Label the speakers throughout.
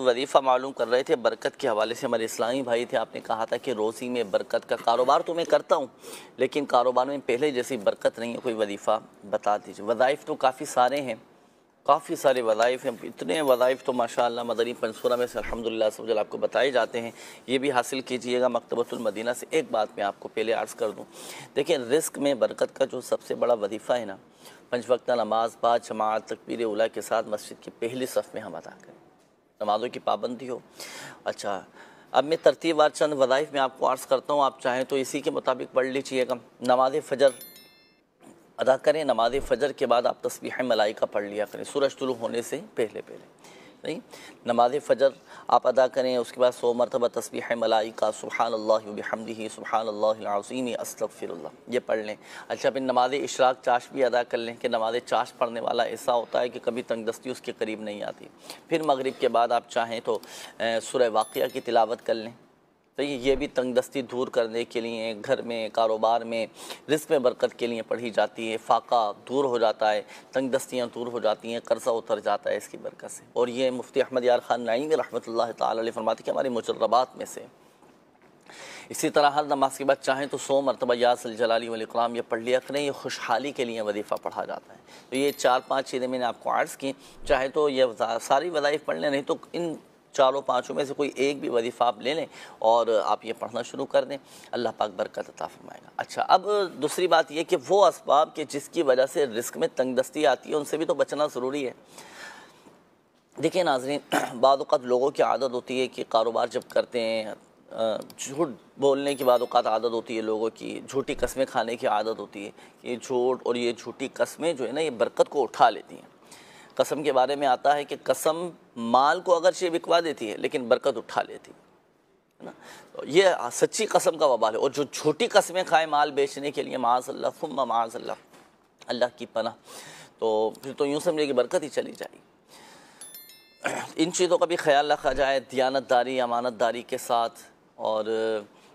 Speaker 1: वजीफ़ा मालूम कर रहे थे बरकत के हवाले से, हमारे इस्लामी भाई थे, आपने कहा था कि रोज़ी में बरकत का कारोबार तो मैं करता हूँ लेकिन कारोबार में पहले जैसी बरकत नहीं है, कोई वजीफ़ा बता दीजिए। वज़ाइफ तो काफ़ी सारे हैं, काफ़ी सारे वज़ाइफ हैं, इतने वज़ाइफ तो माशाअल्लाह मदनी पंसूरा में से अल्हम्दुलिल्लाह सब आपको बताए जाते हैं। ये भी हासिल कीजिएगा मकतबतुल मदीना से। एक बात मैं आपको पहले अर्ज़ कर दूँ, देखिए रिज़्क़ में बरकत का जो सबसे बड़ा वजीफ़ा है ना, 5 वक्त नमाज बाद जमात तकबीर उला के साथ मस्जिद की पहली सफ़ में हम अदा करें, नमाज़ों की पाबंदी हो। अच्छा, अब मैं तरतीबवार चंद वज़ाइफ में आपको अर्ज़ करता हूँ, आप चाहें तो इसी के मुताबिक पढ़ लीजिएगा। नमाज़ फ़जर अदा करें, नमाज़ फ़जर के बाद आप तस्बीह मलाइका पढ़ लिया करें सूरज तुलू होने से पहले नहीं। नमाज़ फ़जर आप अदा करें, उसके बाद 100 मरतबा तस्बीह मलाइका सुब्हानल्लाहि व बिहम्दिही सुब्हानल्लाहिल अज़ीम अस्तग़फिरुल्लाह ये पढ़ लें। अच्छा, फिर नमाज़ इशराक चाश भी अदा कर लें कि नमाज़ चाश पढ़ने वाला ऐसा होता है कि कभी तंगदस्ती उसके करीब नहीं आती। फिर मगरिब के बाद आप चाहें तो सूरह वाक़िया की तिलावत कर लें, तो ये भी तंगदस्ती दूर करने के लिए, घर में कारोबार में रिज़्क़ में बरकत के लिए पढ़ी जाती है। फ़ाका दूर हो जाता है, तंगदस्तियाँ दूर हो जाती हैं, कर्ज़ा उतर जाता है इसकी बरकत से। और ये मुफ्ती अहमद यार ख़ान नईमी रहमतुल्लाह ताला अलैह फरमाते कि हमारे मुजर्रबात में से। इसी तरह हर नमाज के बाद चाहें तो 100 मरतबा या ज़ल जलाली वल इकराम ये पढ़ लिया करें, ये खुशहाली के लिए वजीफ़ा पढ़ा जाता है। तो ये 4-5 चीज़ें मैंने आपको अर्ज़ की, चाहे तो ये सारी वज़ाइफ पढ़ लें, नहीं तो इन चारों पाँचों में से कोई एक भी वजीफ़ा आप ले लें और आप ये पढ़ना शुरू कर दें, अल्लाह पाक बरकत अता फरमाएगा। अच्छा, अब दूसरी बात ये कि वो असबाब के जिसकी वजह से रिस्क में तंगदस्ती आती है उनसे भी तो बचना ज़रूरी है। देखिए नाज़रीन, बाद औक़ात लोगों की आदत होती है कि कारोबार जब करते हैं झूठ बोलने की बाद औक़ात आदत होती है लोगों की, झूठी कस्में खाने की आदत होती है। ये झूठ और ये झूठी कस्में जो है ना, ये बरकत को उठा लेती हैं। कसम के बारे में आता है कि कसम माल को अगर से बिकवा देती है लेकिन बरकत उठा लेती है ना। तो ये सच्ची कसम का वबाल है। और जो झूठी कस्में खाए माल बेचने के लिए, माज़अल्लाह सुम्मा माज़अल्लाह, अल्लाह की पनाह, तो फिर तो यूँ समझिए कि बरकत ही चली जाएगी। इन चीज़ों का भी ख्याल रखा जाए दियानतदारी, अमानतदारी के साथ, और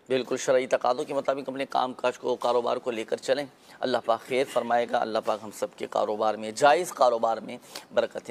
Speaker 1: बिल्कुल शरई तकाज़ों के मुताबिक अपने काम काज को, कारोबार को लेकर चलें। अल्लाह पाक खैर फरमाएगा। अल्लाह पाक हम सब के कारोबार में, जायज़ कारोबार में बरकत